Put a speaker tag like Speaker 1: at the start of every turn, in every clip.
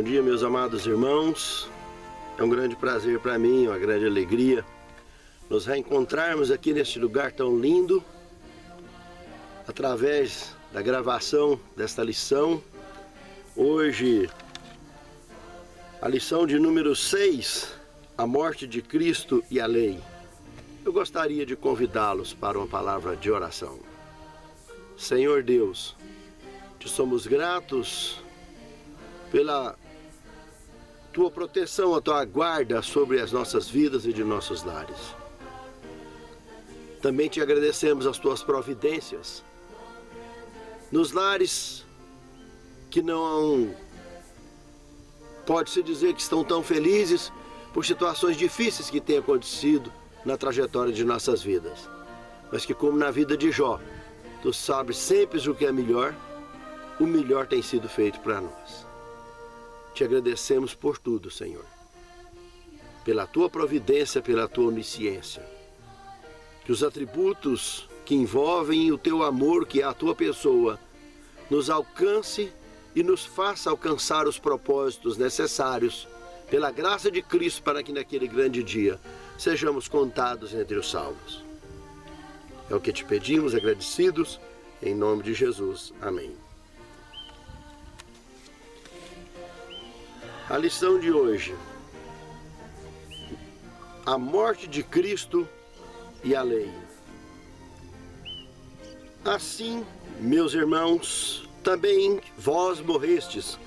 Speaker 1: Bom dia, meus amados irmãos. É um grande prazer para mim, uma grande alegria nos reencontrarmos aqui neste lugar tão lindo, através da gravação desta lição. Hoje, a lição de número 6, a morte de Cristo e a lei. Eu gostaria de convidá-los para uma palavra de oração. Senhor Deus, te somos gratos pela tua proteção, a tua guarda sobre as nossas vidas e de nossos lares. Também te agradecemos as tuas providências nos lares que não pode-se dizer que estão tão felizes por situações difíceis que têm acontecido na trajetória de nossas vidas. Mas que, como na vida de Jó, tu sabes sempre o que é melhor, o melhor tem sido feito para nós. Te agradecemos por tudo, Senhor. Pela tua providência, pela tua onisciência. Que os atributos que envolvem o teu amor, que é a tua pessoa, nos alcance e nos faça alcançar os propósitos necessários pela graça de Cristo, para que naquele grande dia sejamos contados entre os salvos. É o que te pedimos, agradecidos, em nome de Jesus. Amém. A lição de hoje: a morte de Cristo e a lei. Assim, meus irmãos, também vós morrestes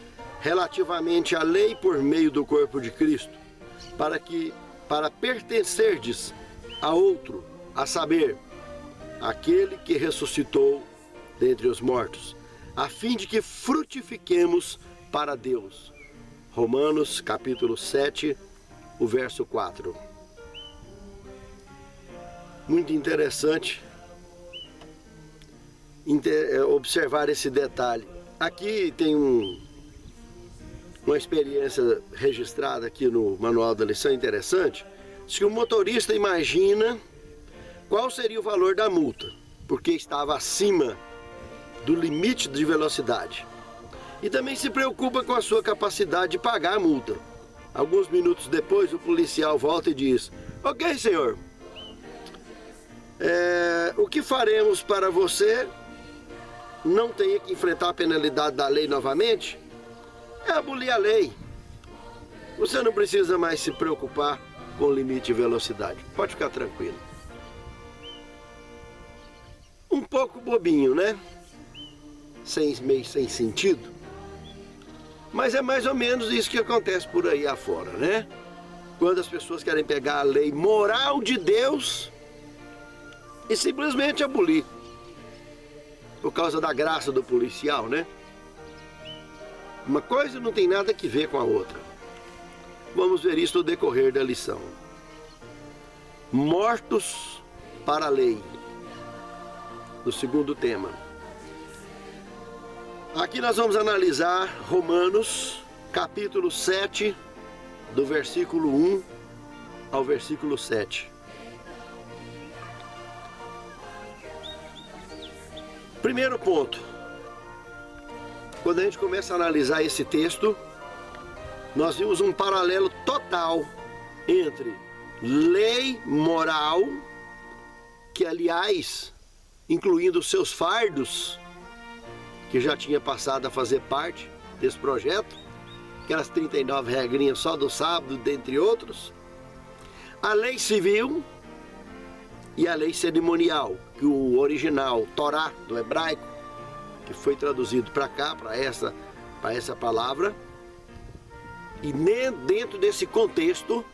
Speaker 1: relativamente à lei por meio do corpo de Cristo, para pertencerdes a outro, a saber, aquele que ressuscitou dentre os mortos, a fim de que frutifiquemos para Deus. Romanos capítulo 7, o verso 4. Muito interessante observar esse detalhe. Aqui tem uma experiência registrada aqui no manual da lição interessante. Diz que o motorista imagina qual seria o valor da multa, porque estava acima do limite de velocidade. E também se preocupa com a sua capacidade de pagar a multa. Alguns minutos depois, o policial volta e diz: ok, senhor, o que faremos para você não ter que enfrentar a penalidade da lei novamente? É abolir a lei. Você não precisa mais se preocupar com o limite de velocidade. Pode ficar tranquilo. Um pouco bobinho, né? Meio sem sentido. Mas é mais ou menos isso que acontece por aí afora, né? Quando as pessoas querem pegar a lei moral de Deus e simplesmente abolir. Por causa da graça do policial, né? Uma coisa não tem nada a ver com a outra. Vamos ver isso no decorrer da lição. Mortos para a lei. No segundo tema. Aqui nós vamos analisar Romanos, capítulo 7, do versículo 1 ao versículo 7. Primeiro ponto. Quando a gente começa a analisar esse texto, nós vimos um paralelo total entre lei moral, que aliás, incluindo os seus fardos, que já tinha passado a fazer parte desse projeto, aquelas 39 regrinhas só do sábado, dentre outros, a lei civil e a lei cerimonial, que o original, Torá, do hebraico, que foi traduzido para cá, para essa palavra, e dentro desse contexto,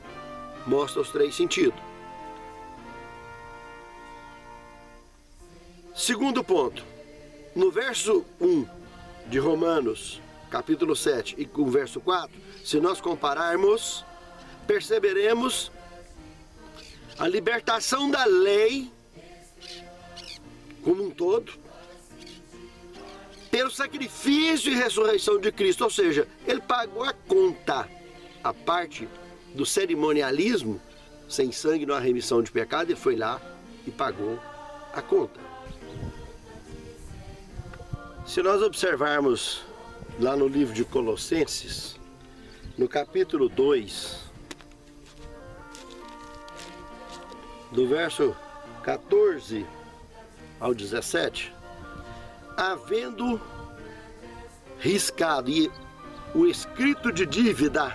Speaker 1: mostra os três sentidos. Segundo ponto. No verso 1 de Romanos, capítulo 7, e com o verso 4, se nós compararmos, perceberemos a libertação da lei como um todo, pelo sacrifício e ressurreição de Cristo, ou seja, ele pagou a conta, a parte do cerimonialismo, sem sangue não há remissão de pecado, ele foi lá e pagou a conta. Se nós observarmos lá no livro de Colossenses, no capítulo 2, do verso 14 ao 17, havendo riscado e o escrito de dívida,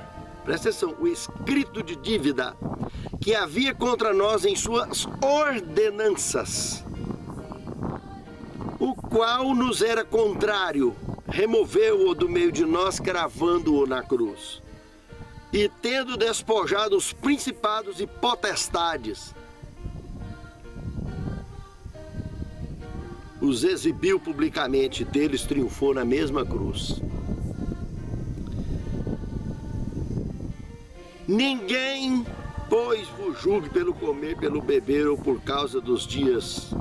Speaker 1: presta atenção, o escrito de dívida que havia contra nós em suas ordenanças, o qual nos era contrário, removeu-o do meio de nós, cravando-o na cruz. E tendo despojado os principados e potestades, os exibiu publicamente, deles triunfou na mesma cruz. Ninguém, pois, vos julgue pelo comer, pelo beber, ou por causa dos dias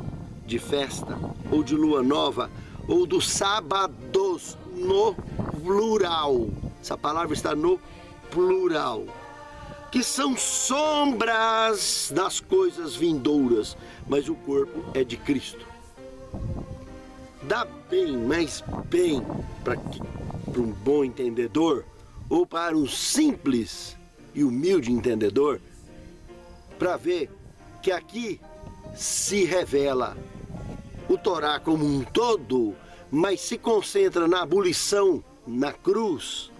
Speaker 1: de festa, ou de lua nova, ou dos sábados, no plural. Essa palavra está no plural. Que são sombras das coisas vindouras, mas o corpo é de Cristo. Dá bem, mas bem, para um bom entendedor, ou para um simples e humilde entendedor, para ver que aqui se revela o Torá como um todo, mas se concentra na abolição, na cruz,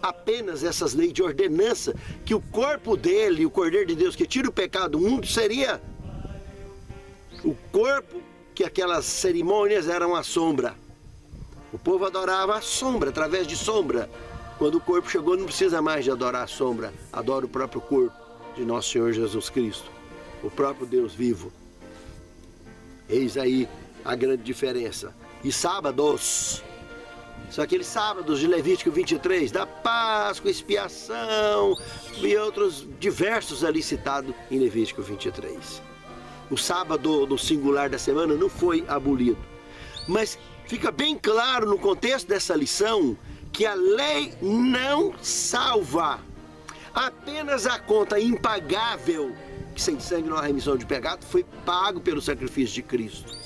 Speaker 1: apenas essas leis de ordenança, que o corpo dele, o Cordeiro de Deus que tira o pecado do mundo, seria o corpo, que aquelas cerimônias eram a sombra. O povo adorava a sombra, através de sombra. Quando o corpo chegou, não precisa mais de adorar a sombra, adora o próprio corpo de nosso Senhor Jesus Cristo, o próprio Deus vivo. Eis aí a grande diferença. E sábados, são aqueles sábados de Levítico 23, da Páscoa, expiação e outros diversos ali citados em Levítico 23. O sábado no singular da semana não foi abolido. Mas fica bem claro no contexto dessa lição que a lei não salva. Apenas a conta impagável, que sem sangue não há remissão de pecado, foi pago pelo sacrifício de Cristo.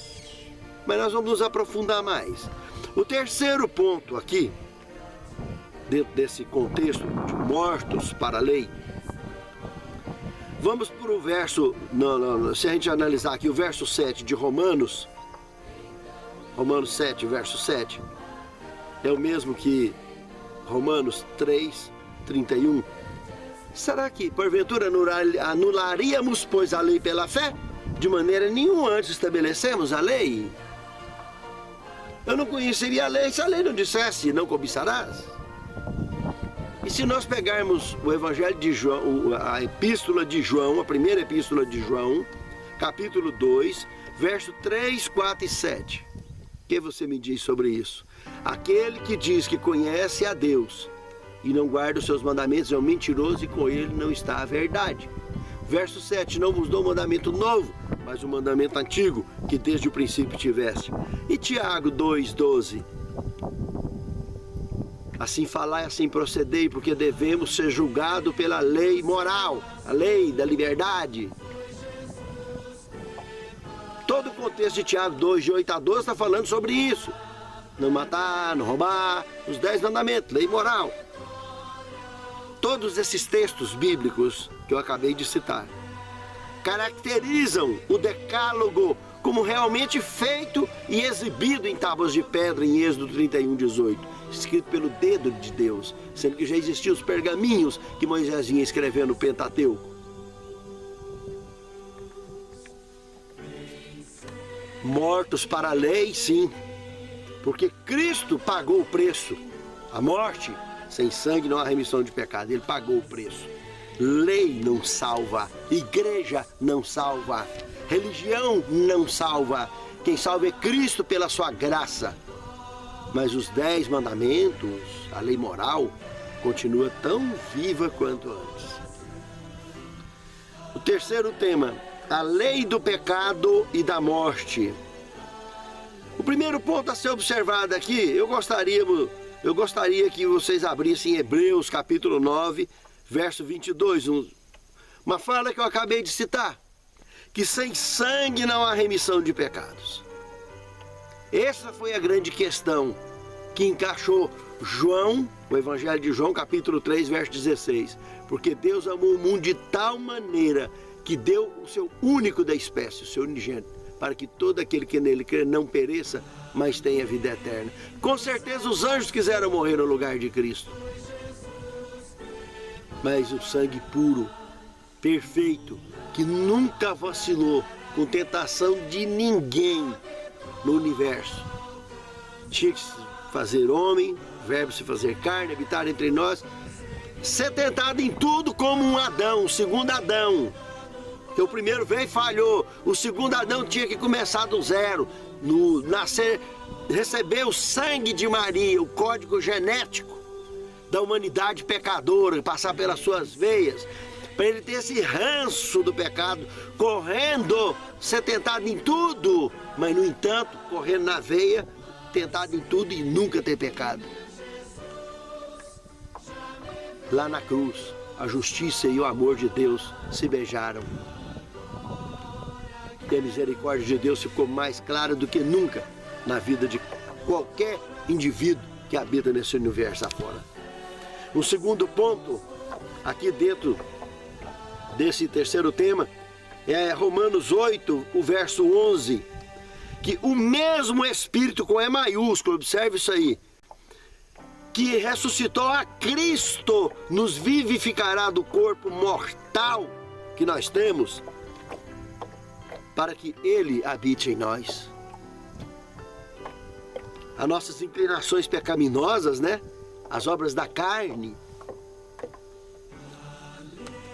Speaker 1: Mas nós vamos nos aprofundar mais. O terceiro ponto aqui, dentro desse contexto de mortos para a lei, vamos para o verso, se a gente analisar aqui o verso 7 de Romanos 7, verso 7, é o mesmo que Romanos 3, 31. Será que, porventura, anularíamos, pois, a lei pela fé? De maneira nenhuma antes estabelecemos a lei. Eu não conheceria a lei se a lei não dissesse, não cobiçarás. E se nós pegarmos o Evangelho de João, a Epístola de João, a primeira Epístola de João, capítulo 2, verso 3, 4 e 7. O que você me diz sobre isso? Aquele que diz que conhece a Deus e não guarda os seus mandamentos é um mentiroso e com ele não está a verdade. Verso 7, não vos dou um mandamento novo, mas um mandamento antigo, que desde o princípio tiveste. E Tiago 2, 12. Assim falai, assim procedei, porque devemos ser julgados pela lei moral, a lei da liberdade. Todo o contexto de Tiago 2, de 8 a 12, está falando sobre isso. Não matar, não roubar, os 10 mandamentos, lei moral. Todos esses textos bíblicos que eu acabei de citar caracterizam o decálogo como realmente feito e exibido em tábuas de pedra em Êxodo 31, 18, escrito pelo dedo de Deus, sendo que já existiam os pergaminhos que Moisés vinha escrevendo no Pentateuco. Mortos para a lei, sim, porque Cristo pagou o preço. A morte, sem sangue não há remissão de pecado, ele pagou o preço. Lei não salva, igreja não salva, religião não salva. Quem salva é Cristo pela sua graça. Mas os 10 mandamentos, a lei moral, continua tão viva quanto antes. O terceiro tema, a lei do pecado e da morte. O primeiro ponto a ser observado aqui, eu gostaria que vocês abrissem Hebreus capítulo 9, verso 22, uma fala que eu acabei de citar, que sem sangue não há remissão de pecados. Essa foi a grande questão que encaixou João, o Evangelho de João, capítulo 3, verso 16. Porque Deus amou o mundo de tal maneira que deu o seu único da espécie, o seu unigênito, para que todo aquele que nele crê não pereça, mas tenha vida eterna. Com certeza os anjos quiseram morrer no lugar de Cristo. Mas o sangue puro, perfeito, que nunca vacilou com tentação de ninguém no universo, tinha que se fazer homem, o verbo se fazer carne, habitar entre nós, ser tentado em tudo como um Adão, o segundo Adão. Porque o primeiro veio e falhou, o segundo Adão tinha que começar do zero, receber o sangue de Maria, o código genético da humanidade pecadora, passar pelas suas veias, para ele ter esse ranço do pecado, correndo, ser tentado em tudo, mas no entanto, correndo na veia, tentado em tudo e nunca ter pecado. Lá na cruz, a justiça e o amor de Deus se beijaram. E a misericórdia de Deus ficou mais clara do que nunca na vida de qualquer indivíduo que habita nesse universo afora. O segundo ponto, aqui dentro desse terceiro tema, é Romanos 8, o verso 11, que o mesmo Espírito com E maiúsculo, observe isso aí, que ressuscitou a Cristo, nos vivificará do corpo mortal que nós temos, para que Ele habite em nós. As nossas inclinações pecaminosas, né? As obras da carne.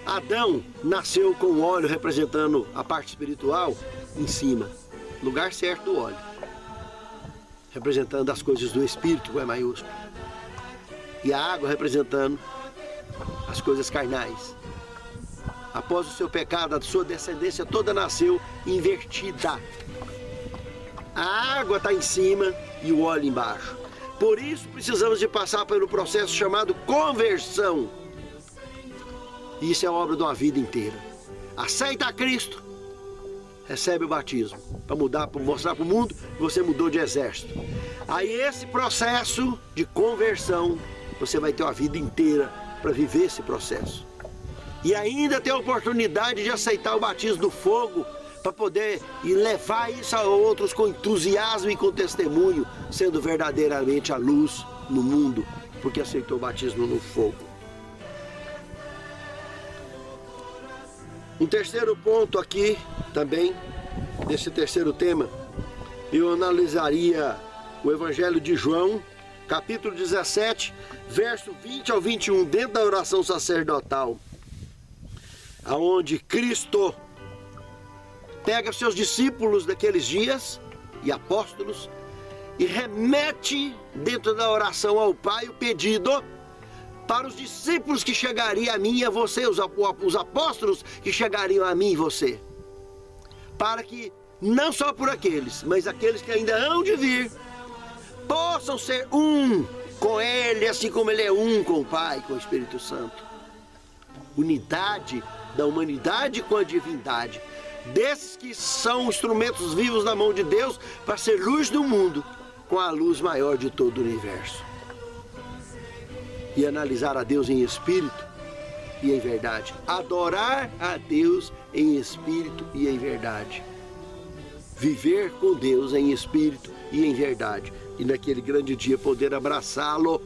Speaker 1: Adão nasceu com o óleo representando a parte espiritual em cima, lugar certo do óleo, representando as coisas do Espírito, com E maiúsculo, e a água representando as coisas carnais. Após o seu pecado, a sua descendência toda nasceu invertida. A água está em cima e o óleo embaixo. Por isso precisamos de passar pelo processo chamado conversão. Isso é a obra de uma vida inteira. Aceita a Cristo, recebe o batismo, para mostrar para o mundo que você mudou de exército. Aí esse processo de conversão, você vai ter uma vida inteira para viver esse processo. E ainda ter a oportunidade de aceitar o batismo do fogo, para poder levar isso a outros com entusiasmo e com testemunho, sendo verdadeiramente a luz no mundo, porque aceitou o batismo no fogo. Um terceiro ponto aqui, também, desse terceiro tema, eu analisaria o Evangelho de João, capítulo 17, verso 20 ao 21, dentro da oração sacerdotal, aonde Cristo pega seus discípulos daqueles dias e apóstolos e remete dentro da oração ao Pai o pedido para os discípulos que chegariam a mim e a você, os apóstolos que chegariam a mim e você, para que não só por aqueles, mas aqueles que ainda hão de vir, possam ser um com Ele, assim como Ele é um com o Pai, com o Espírito Santo. Unidade da humanidade com a divindade, desses que são instrumentos vivos na mão de Deus para ser luz do mundo, com a luz maior de todo o universo. E analisar a Deus em espírito e em verdade. Adorar a Deus em espírito e em verdade. Viver com Deus em espírito e em verdade. E naquele grande dia poder abraçá-lo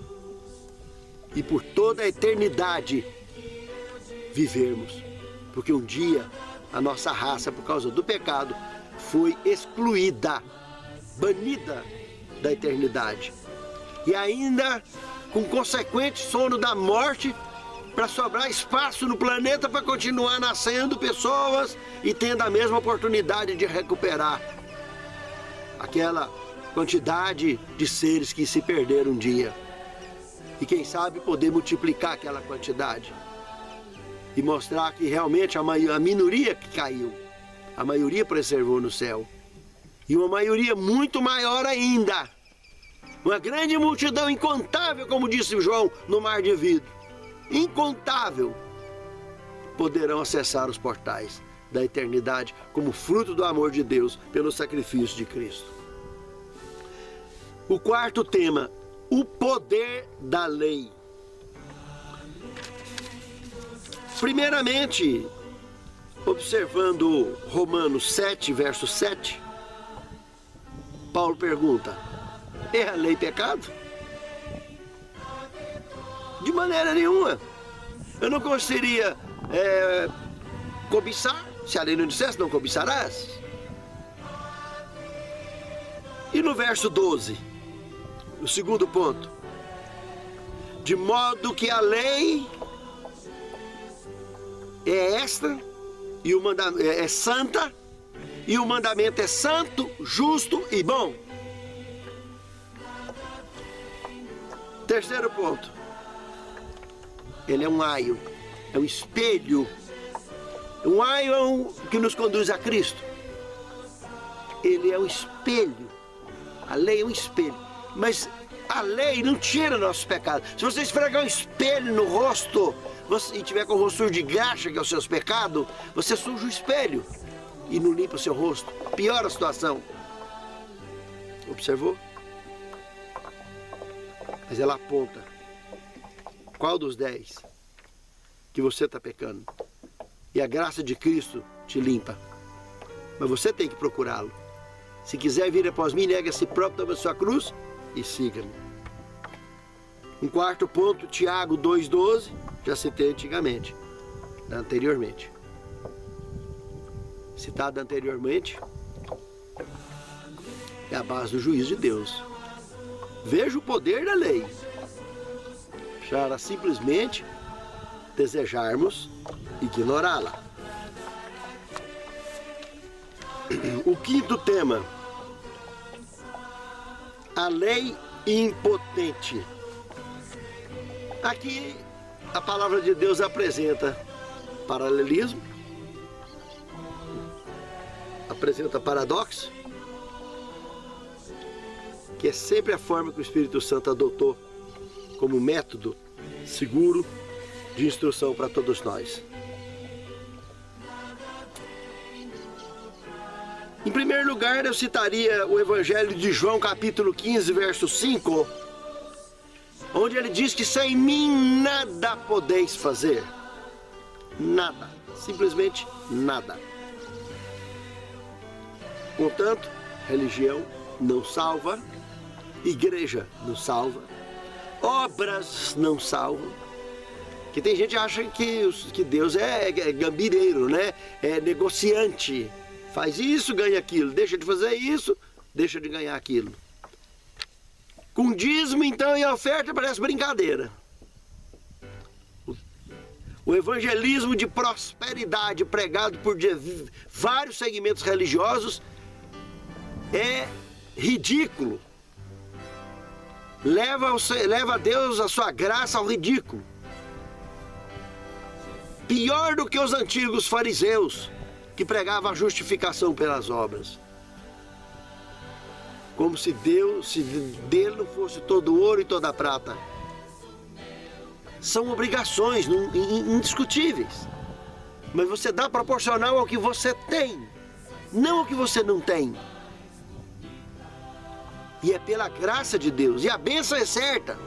Speaker 1: e por toda a eternidade vivermos. Porque um dia a nossa raça, por causa do pecado, foi excluída, banida da eternidade. E ainda com consequente sono da morte, para sobrar espaço no planeta para continuar nascendo pessoas e tendo a mesma oportunidade de recuperar aquela quantidade de seres que se perderam um dia. E quem sabe poder multiplicar aquela quantidade e mostrar que realmente a minoria que caiu, a maioria preservou no céu. E uma maioria muito maior ainda, uma grande multidão incontável, como disse João, no mar de vidro, incontável, poderão acessar os portais da eternidade como fruto do amor de Deus pelo sacrifício de Cristo. O quarto tema o poder da lei. Primeiramente, observando Romanos 7, verso 7, Paulo pergunta: é a lei pecado? De maneira nenhuma. Eu não conseguiria cobiçar, se a lei não dissesse, não cobiçarás. E no verso 12, o segundo ponto: de modo que a lei é esta, e o mandamento é santa, e o mandamento é santo, justo e bom. Terceiro ponto: ele é um aio, é um espelho. Um aio que nos conduz a Cristo. Ele é um espelho. A lei é um espelho. Mas a lei não tira nossos pecados. Se você esfregar um espelho no rosto e tiver com o rosto sujo de graxa, que é os seus pecados, você suja o espelho e não limpa o seu rosto. Piora a situação. Observou? Mas ela aponta: qual dos 10 que você está pecando? E a graça de Cristo te limpa. Mas você tem que procurá-lo. Se quiser vir após mim, nega a si próprio, toma a sua cruz e siga-me. Um quarto ponto, Tiago 2,12, já citei anteriormente. Citado anteriormente, é a base do juízo de Deus. Veja o poder da lei. Para simplesmente desejarmos ignorá-la. O quinto tema: a lei impotente. Aqui a palavra de Deus apresenta paralelismo, apresenta paradoxo, que é sempre a forma que o Espírito Santo adotou como método seguro de instrução para todos nós. Em primeiro lugar, eu citaria o Evangelho de João, capítulo 15, verso 5, onde ele diz que sem mim nada podeis fazer. Nada, simplesmente nada. Portanto, religião não salva, igreja não salva, obras não salvam. Que tem gente que acha que Deus é gambireiro, né? É negociante. Faz isso, ganha aquilo. Deixa de fazer isso, deixa de ganhar aquilo. Com dízimo, então, e a oferta parece brincadeira. O evangelismo de prosperidade pregado por vários segmentos religiosos é ridículo. Leva a Deus a sua graça ao ridículo. Pior do que os antigos fariseus, que pregavam a justificação pelas obras. Como se dele não fosse todo o ouro e toda a prata. São obrigações indiscutíveis. Mas você dá proporcional ao que você tem, não ao que você não tem. E é pela graça de Deus. E a bênção é certa.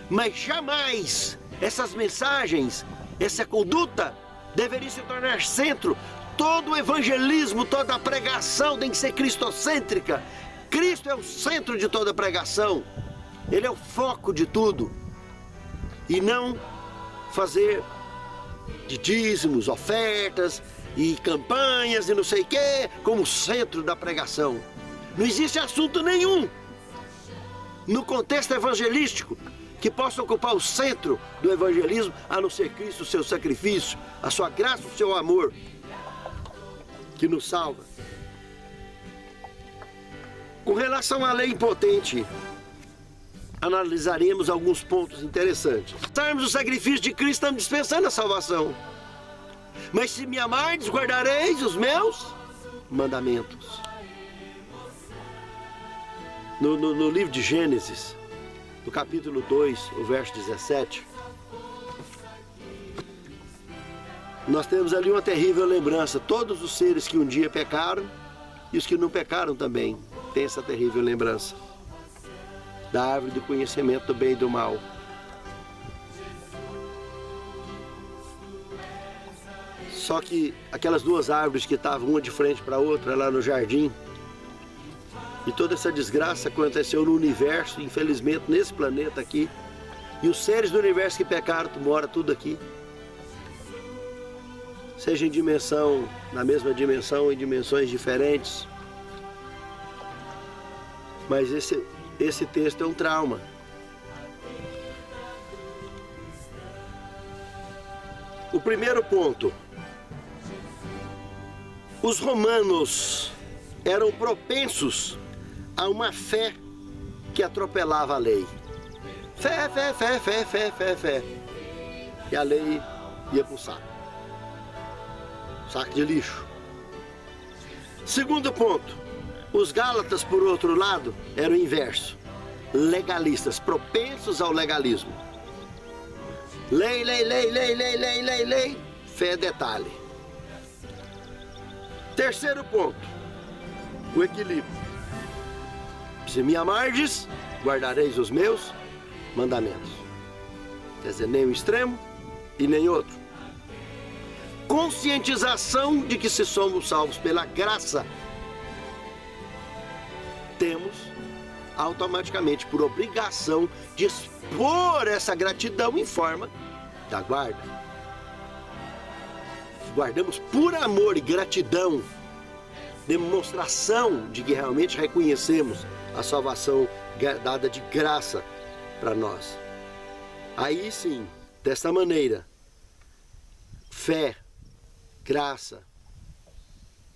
Speaker 1: Mas jamais essas mensagens, essa conduta deveria se tornar centro. Todo o evangelismo, toda a pregação tem que ser cristocêntrica. Cristo é o centro de toda a pregação. Ele é o foco de tudo. E não fazer de dízimos, ofertas e campanhas e não sei o quê como centro da pregação. Não existe assunto nenhum no contexto evangelístico que possa ocupar o centro do evangelismo, a não ser Cristo, o seu sacrifício, a sua graça, o seu amor, que nos salva. Com relação à lei impotente, analisaremos alguns pontos interessantes. Se usarmos o sacrifício de Cristo, estamos dispensando a salvação. Mas se me amardes, guardareis os meus mandamentos. No livro de Gênesis, no capítulo 2, o verso 17, nós temos ali uma terrível lembrança. Todos os seres que um dia pecaram e os que não pecaram também têm essa terrível lembrança. da árvore do conhecimento do bem e do mal. Só que aquelas duas árvores que estavam uma de frente para a outra lá no jardim, e toda essa desgraça aconteceu no universo, infelizmente nesse planeta aqui, e os seres do universo que pecaram moram tudo aqui. Seja em dimensão, na mesma dimensão ou em dimensões diferentes. Mas esse texto é um trauma. O primeiro ponto. Os romanos eram propensos a uma fé que atropelava a lei. Fé, fé, fé, fé, fé, fé, fé. E a lei ia para o saco. Saco de lixo. Segundo ponto. Os Gálatas, por outro lado, eram o inverso. Legalistas, propensos ao legalismo. Lei, lei, lei, lei, lei, lei, lei, lei. Fé é detalhe. Terceiro ponto. O equilíbrio. Se me amardes, guardareis os meus mandamentos. Quer dizer, nem um extremo e nem outro. Conscientização de que se somos salvos pela graça, temos automaticamente por obrigação de expor essa gratidão em forma da guarda. Guardamos por amor e gratidão, demonstração de que realmente reconhecemos a salvação dada de graça para nós. Aí sim, desta maneira, fé, graça,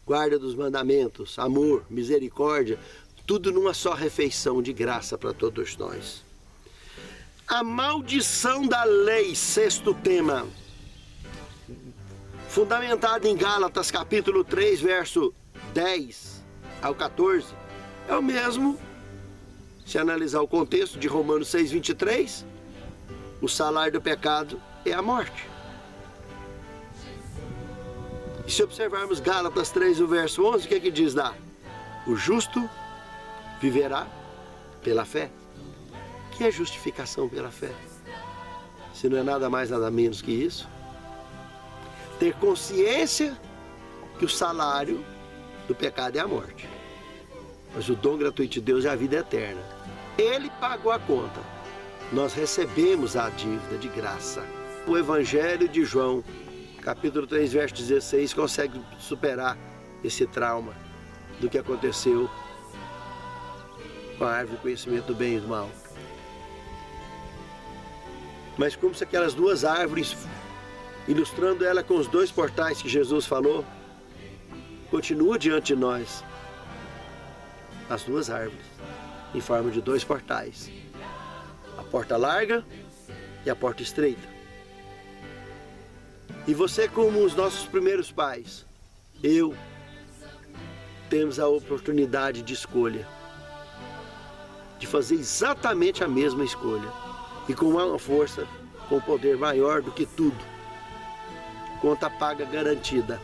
Speaker 1: guarda dos mandamentos, amor, misericórdia, tudo numa só refeição de graça para todos nós. A maldição da lei, sexto tema, fundamentado em Gálatas capítulo 3, verso 10 ao 14, é o mesmo, se analisar o contexto de Romanos 6, 23, o salário do pecado é a morte. E se observarmos Gálatas 3, o verso 11, o que é que diz lá? O justo viverá pela fé. O que é justificação pela fé? Se não é nada mais, nada menos que isso. Ter consciência que o salário do pecado é a morte. Mas o dom gratuito de Deus é a vida eterna. Ele pagou a conta. Nós recebemos a dívida de graça. O Evangelho de João, capítulo 3, verso 16, consegue superar esse trauma do que aconteceu com a árvore do conhecimento do bem e do mal. Mas como se aquelas duas árvores, ilustrando ela com os dois portais que Jesus falou, continua diante de nós. As duas árvores, em forma de dois portais. A porta larga e a porta estreita. E você, como os nossos primeiros pais, eu, temos a oportunidade de escolha. De fazer exatamente a mesma escolha. E com uma força, com poder maior do que tudo. Conta paga garantida.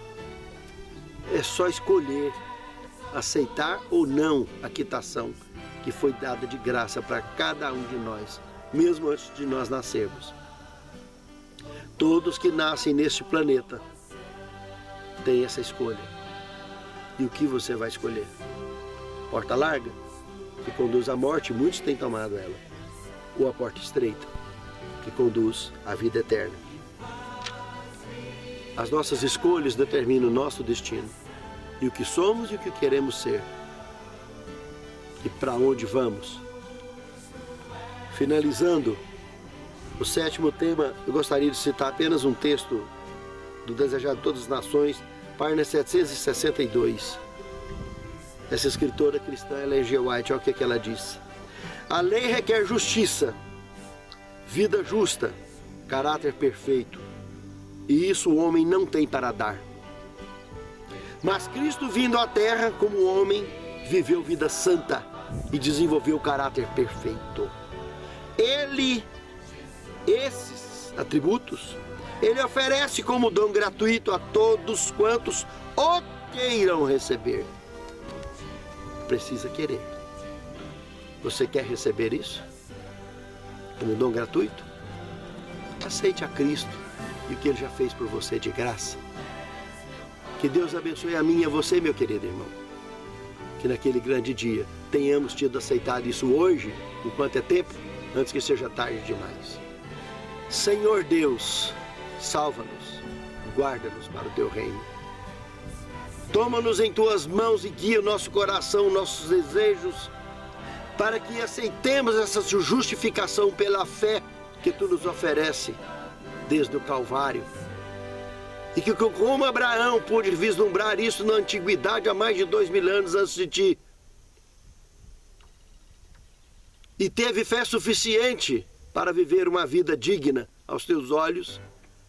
Speaker 1: É só escolher aceitar ou não a quitação que foi dada de graça para cada um de nós, mesmo antes de nós nascermos. Todos que nascem neste planeta têm essa escolha. E o que você vai escolher? Porta larga, que conduz à morte, muitos têm tomado ela. Ou a porta estreita, que conduz à vida eterna. As nossas escolhas determinam o nosso destino. E o que somos e o que queremos ser. E para onde vamos. Finalizando o sétimo tema, eu gostaria de citar apenas um texto do Desejado de Todas as Nações, página 762. Essa escritora cristã, Ellen G. White, olha o que ela diz. A lei requer justiça, vida justa, caráter perfeito. E isso o homem não tem para dar. Mas Cristo, vindo à terra como homem, viveu vida santa e desenvolveu caráter perfeito. Ele, esses atributos, ele oferece como dom gratuito a todos quantos o queiram receber. Precisa querer. Você quer receber isso? Como dom gratuito? Aceite a Cristo e o que Ele já fez por você de graça. Que Deus abençoe a mim e a você, meu querido irmão. Que naquele grande dia tenhamos tido aceitado isso hoje, enquanto é tempo, antes que seja tarde demais. Senhor Deus, salva-nos, guarda-nos para o Teu reino. Toma-nos em Tuas mãos e guia o nosso coração, nossos desejos, para que aceitemos essa justificação pela fé que Tu nos oferece desde o Calvário. E que como Abraão pôde vislumbrar isso na antiguidade há mais de 2000 anos antes de Ti, e teve fé suficiente para viver uma vida digna aos Teus olhos,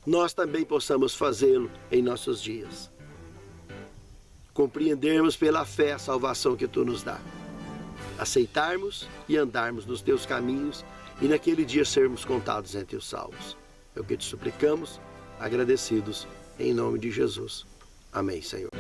Speaker 1: nós também possamos fazê-lo em nossos dias. Compreendermos pela fé a salvação que Tu nos dá. Aceitarmos e andarmos nos Teus caminhos e naquele dia sermos contados entre os salvos. É o que te suplicamos, agradecidos, em nome de Jesus. Amém, Senhor.